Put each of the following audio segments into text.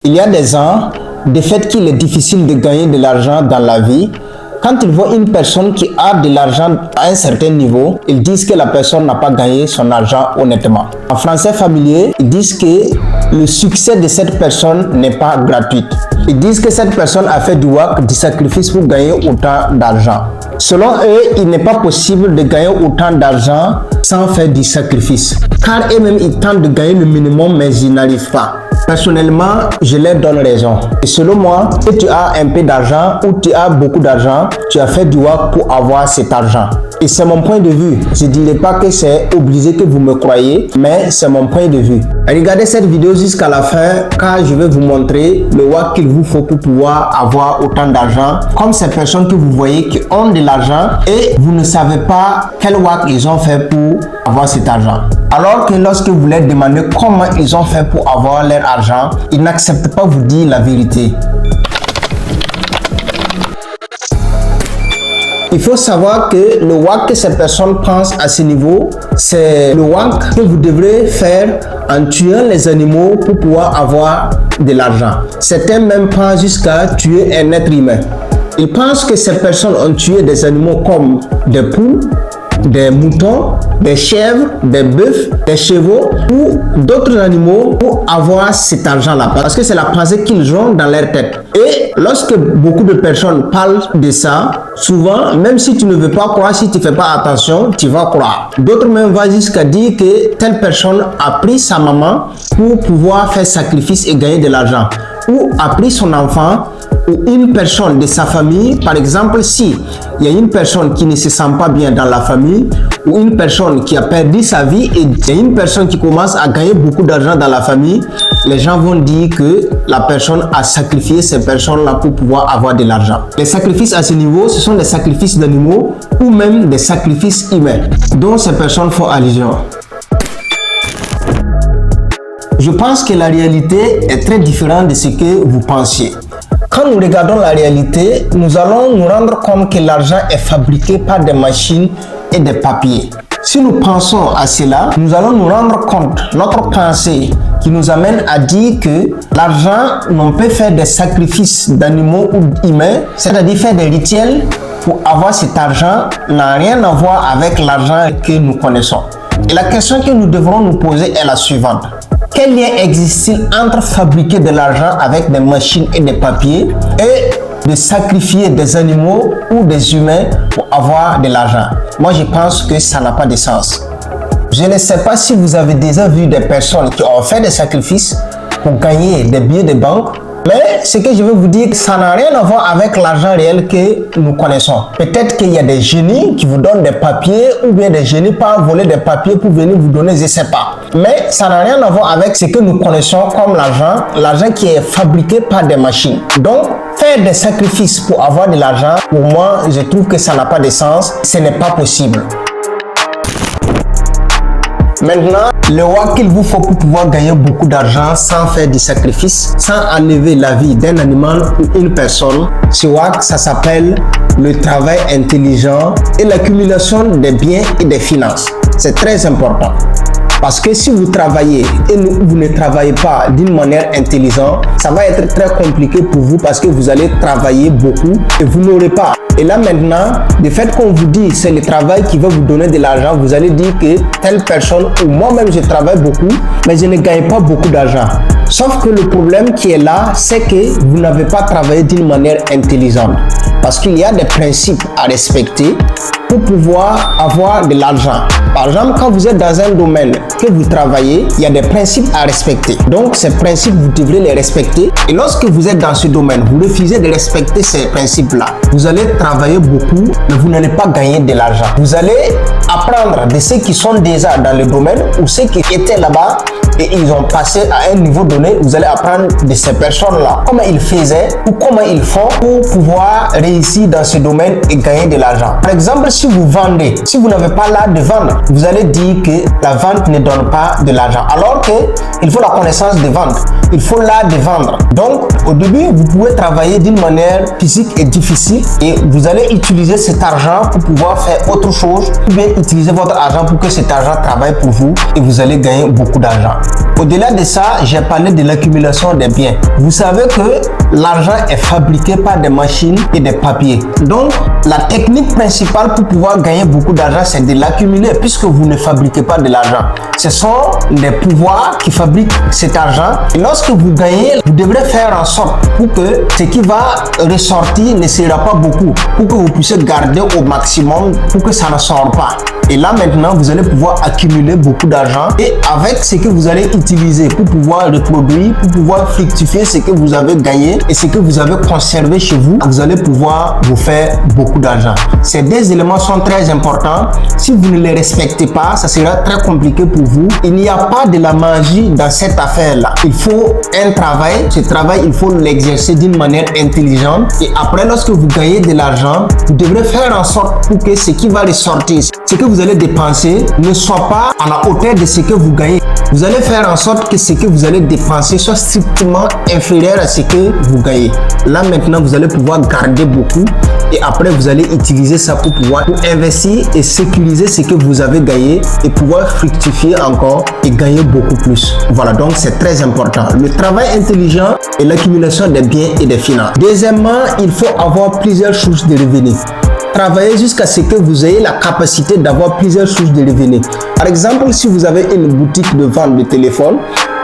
Il y a des ans, du fait qu'il est difficile de gagner de l'argent dans la vie, quand ils voient une personne qui a de l'argent à un certain niveau, ils disent que la personne n'a pas gagné son argent honnêtement. En français familier, ils disent que le succès de cette personne n'est pas gratuit. Ils disent que cette personne a fait du work, du sacrifice pour gagner autant d'argent. Selon eux, il n'est pas possible de gagner autant d'argent sans faire du sacrifice. Car eux-mêmes, ils tentent de gagner le minimum, mais ils n'arrivent pas. Personnellement, je leur donne raison. Et selon moi, si tu as un peu d'argent ou tu as beaucoup d'argent, tu as fait du work pour avoir cet argent. Et c'est mon point de vue. Je ne dirais pas que c'est obligé que vous me croyez, mais c'est mon point de vue. Regardez cette vidéo jusqu'à la fin, car je vais vous montrer le work qu'il vous faut pour pouvoir avoir autant d'argent. Comme ces personnes que vous voyez qui ont de l'argent et vous ne savez pas quel work ils ont fait pour avoir cet argent. Alors que lorsque vous leur demandez comment ils ont fait pour avoir leur argent, ils n'acceptent pas vous dire la vérité. Il faut savoir que le work que ces personnes pensent à ce niveau, c'est le work que vous devrez faire en tuant les animaux pour pouvoir avoir de l'argent. Certains même pensent jusqu'à tuer un être humain. Ils pensent que ces personnes ont tué des animaux comme des poules, des moutons, des chèvres, des bœufs, des chevaux ou d'autres animaux pour avoir cet argent-là. Parce que c'est la pensée qu'ils ont dans leur tête. Et lorsque beaucoup de personnes parlent de ça, souvent, même si tu ne veux pas croire, si tu ne fais pas attention, tu vas croire. D'autres même vont jusqu'à dire que telle personne a pris sa maman pour pouvoir faire sacrifice et gagner de l'argent. Ou a pris son enfant ou une personne de sa famille. Par exemple, si il y a une personne qui ne se sent pas bien dans la famille ou une personne qui a perdu sa vie et il y a une personne qui commence à gagner beaucoup d'argent dans la famille, les gens vont dire que la personne a sacrifié ces personnes-là pour pouvoir avoir de l'argent. Les sacrifices à ce niveau, ce sont des sacrifices d'animaux ou même des sacrifices humains dont ces personnes font allusion. Je pense que la réalité est très différente de ce que vous pensiez. Quand nous regardons la réalité, nous allons nous rendre compte que l'argent est fabriqué par des machines et des papiers. Si nous pensons à cela, nous allons nous rendre compte, notre pensée qui nous amène à dire que l'argent, on peut faire des sacrifices d'animaux ou humains, c'est-à-dire faire des rituels pour avoir cet argent, n'a rien à voir avec l'argent que nous connaissons. Et la question que nous devrons nous poser est la suivante. Quel lien existe-t-il entre fabriquer de l'argent avec des machines et des papiers et de sacrifier des animaux ou des humains pour avoir de l'argent? Moi, je pense que ça n'a pas de sens. Je ne sais pas si vous avez déjà vu des personnes qui ont fait des sacrifices pour gagner des billets de banque. Mais ce que je veux vous dire, ça n'a rien à voir avec l'argent réel que nous connaissons. Peut-être qu'il y a des génies qui vous donnent des papiers ou bien des génies par voler des papiers pour venir vous donner, je ne sais pas. Mais ça n'a rien à voir avec ce que nous connaissons comme l'argent qui est fabriqué par des machines. Donc, faire des sacrifices pour avoir de l'argent, pour moi, je trouve que ça n'a pas de sens. Ce n'est pas possible. Maintenant, le work qu'il vous faut pour pouvoir gagner beaucoup d'argent sans faire du sacrifice, sans enlever la vie d'un animal ou une personne, ce work, ça s'appelle le travail intelligent et l'accumulation des biens et des finances. C'est très important. Parce que si vous travaillez et vous ne travaillez pas d'une manière intelligente, ça va être très compliqué pour vous parce que vous allez travailler beaucoup et vous n'aurez pas. Et là maintenant, le fait qu'on vous dit c'est le travail qui va vous donner de l'argent, vous allez dire que telle personne ou moi-même je travaille beaucoup, mais je ne gagne pas beaucoup d'argent. Sauf que le problème qui est là, c'est que vous n'avez pas travaillé d'une manière intelligente. Parce qu'il y a des principes à respecter pour pouvoir avoir de l'argent. Par exemple, quand vous êtes dans un domaine que vous travaillez, il y a des principes à respecter. Donc, ces principes, vous devrez les respecter. Et lorsque vous êtes dans ce domaine, vous refusez de respecter ces principes-là. Vous allez travailler beaucoup, mais vous n'allez pas gagner de l'argent. Vous allez apprendre de ceux qui sont déjà dans le domaine ou ceux qui étaient là-bas et ils ont passé à un niveau donné. Vous allez apprendre de ces personnes-là comment ils faisaient ou comment ils font pour pouvoir réussir dans ce domaine et gagner de l'argent. Par exemple, si vous vendez, si vous n'avez pas l'art de vendre, vous allez dire que la vente ne donne pas de l'argent. Alors que il faut la connaissance de vente, il faut l'art de vendre. Donc, au début, vous pouvez travailler d'une manière physique et difficile et vous allez utiliser cet argent pour pouvoir faire autre chose ou bien utiliser votre argent pour que cet argent travaille pour vous et vous allez gagner beaucoup d'argent. Au-delà de ça, j'ai parlé de l'accumulation des biens. Vous savez que l'argent est fabriqué par des machines et des papiers. Donc, la technique principale pour pouvoir gagner beaucoup d'argent, c'est de l'accumuler puisque vous ne fabriquez pas de l'argent. Ce sont les pouvoirs qui fabriquent cet argent. Et lorsque vous gagnez, vous devrez faire en sorte pour que ce qui va ressortir ne sera pas beaucoup, pour que vous puissiez garder au maximum, pour que ça ne sorte pas. Et là maintenant, vous allez pouvoir accumuler beaucoup d'argent et avec ce que vous allez utiliser pour pouvoir reproduire, pour pouvoir fructifier ce que vous avez gagné et ce que vous avez conservé chez vous, vous allez pouvoir vous faire beaucoup d'argent. Ces deux éléments sont très importants. Si vous ne les respectez pas, ça sera très compliqué pour vous. Il n'y a pas de la magie dans cette affaire-là. Il faut un travail. Ce travail, il faut l'exercer d'une manière intelligente. Et après, lorsque vous gagnez de l'argent, vous devrez faire en sorte pour que ce qui va ressortir, ce que vous allez dépenser, ne soit pas à la hauteur de ce que vous gagnez. Vous allez faire en sorte que ce que vous allez dépenser soit strictement inférieur à ce que vous gagnez. Là maintenant, vous allez pouvoir garder beaucoup et après vous allez utiliser ça pour pouvoir investir et sécuriser ce que vous avez gagné et pouvoir fructifier encore et gagner beaucoup plus. Voilà, donc c'est très important. Le travail intelligent et l'accumulation des biens et des finances. Deuxièmement, il faut avoir plusieurs sources de revenus. Travaillez jusqu'à ce que vous ayez la capacité d'avoir plusieurs sources de revenus. Par exemple, si vous avez une boutique de vente de téléphone,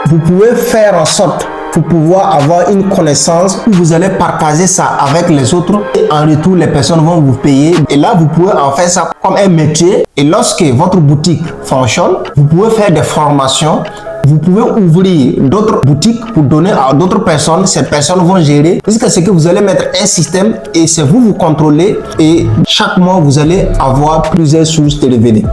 vous pouvez faire en sorte pour pouvoir avoir une connaissance où vous allez partager ça avec les autres et en retour les personnes vont vous payer et là vous pouvez en faire ça comme un métier et lorsque votre boutique fonctionne, vous pouvez faire des formations. Vous pouvez ouvrir d'autres boutiques pour donner à d'autres personnes. Ces personnes vont gérer jusqu'à ce que vous allez mettre un système et c'est vous contrôlez et chaque mois vous allez avoir plusieurs sources de revenus.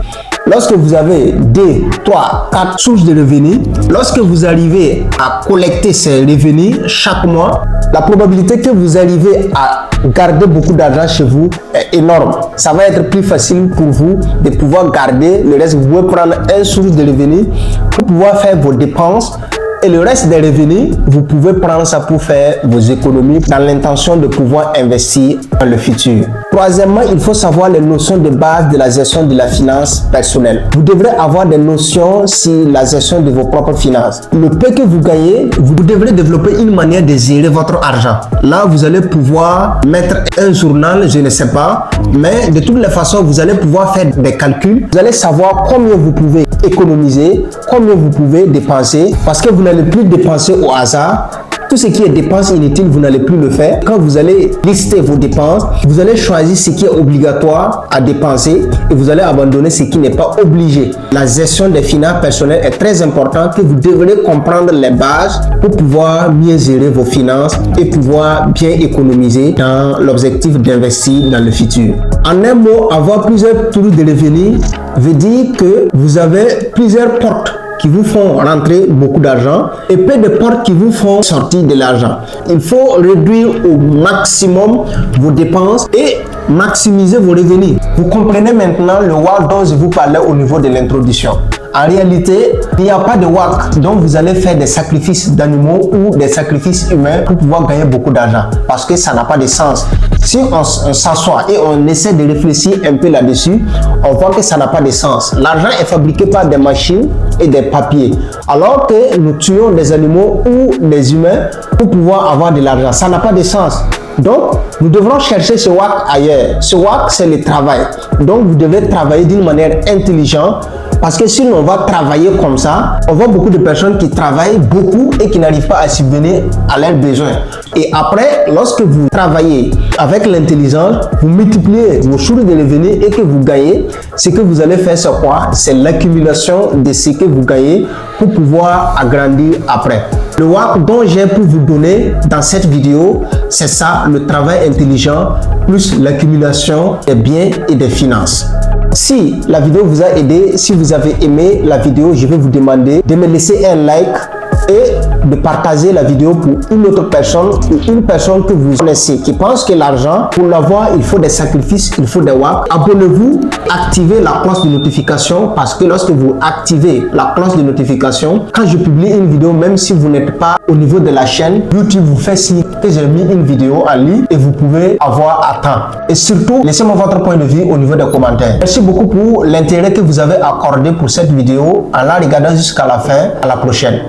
Lorsque vous avez 2, 3, 4 sources de revenus, lorsque vous arrivez à collecter ces revenus chaque mois, la probabilité que vous arrivez à garder beaucoup d'argent chez vous est énorme. Ça va être plus facile pour vous de pouvoir garder le reste. Vous pouvez prendre une source de revenus pour pouvoir faire vos dépenses. Et le reste des revenus, vous pouvez prendre ça pour faire vos économies dans l'intention de pouvoir investir dans le futur. Troisièmement, il faut savoir les notions de base de la gestion de la finance personnelle. Vous devrez avoir des notions sur la gestion de vos propres finances. Le peu que vous gagnez, vous devrez développer une manière de gérer votre argent. Là, vous allez pouvoir mettre un journal, je ne sais pas, mais de toutes les façons, vous allez pouvoir faire des calculs. Vous allez savoir combien vous pouvez économiser, combien vous pouvez dépenser, parce que vous n'allez plus dépenser au hasard. Tout ce qui est dépenses inutiles, vous n'allez plus le faire. Quand vous allez lister vos dépenses, vous allez choisir ce qui est obligatoire à dépenser et vous allez abandonner ce qui n'est pas obligé. La gestion des finances personnelles est très importante, que vous devrez comprendre les bases pour pouvoir mieux gérer vos finances et pouvoir bien économiser dans l'objectif d'investir dans le futur. En un mot, avoir plusieurs sources de revenus veut dire que vous avez plusieurs portes qui vous font rentrer beaucoup d'argent et peu de portes qui vous font sortir de l'argent. Il faut réduire au maximum vos dépenses et maximiser vos revenus. Vous comprenez maintenant le WAC dont je vous parlais au niveau de l'introduction. En réalité, il n'y a pas de WAC, donc vous allez faire des sacrifices d'animaux ou des sacrifices humains pour pouvoir gagner beaucoup d'argent parce que ça n'a pas de sens. Si on s'assoit et on essaie de réfléchir un peu là-dessus, on voit que ça n'a pas de sens. L'argent est fabriqué par des machines et des papiers, alors que nous tuons des animaux ou des humains pour pouvoir avoir de l'argent. Ça n'a pas de sens. Donc, nous devrons chercher ce WAC ailleurs. Ce WAC, c'est le travail. Donc, vous devez travailler d'une manière intelligente parce que sinon, on va travailler comme ça. On voit beaucoup de personnes qui travaillent beaucoup et qui n'arrivent pas à subvenir à leurs besoins. Et après, lorsque vous travaillez avec l'intelligence, vous multipliez vos sources de revenus et que vous gagnez, ce que vous allez faire, c'est quoi? C'est l'accumulation de ce que vous gagnez pour pouvoir agrandir après. Le WAC dont j'ai pour vous donner dans cette vidéo, c'est ça, le travail intelligent plus l'accumulation des biens et des finances. Si la vidéo vous a aidé, si vous avez aimé la vidéo, je vais vous demander de me laisser un like et de partager la vidéo pour une autre personne ou une personne que vous connaissez qui pense que l'argent, pour l'avoir, il faut des sacrifices, il faut des WAP. Abonnez-vous, activez la cloche de notification parce que lorsque vous activez la cloche de notification, quand je publie une vidéo, même si vous n'êtes pas au niveau de la chaîne, YouTube vous fait signe que j'ai mis une vidéo en ligne et vous pouvez avoir à temps. Et surtout, laissez-moi votre point de vue au niveau des commentaires. Merci beaucoup pour l'intérêt que vous avez accordé pour cette vidéo en la regardant jusqu'à la fin. À la prochaine.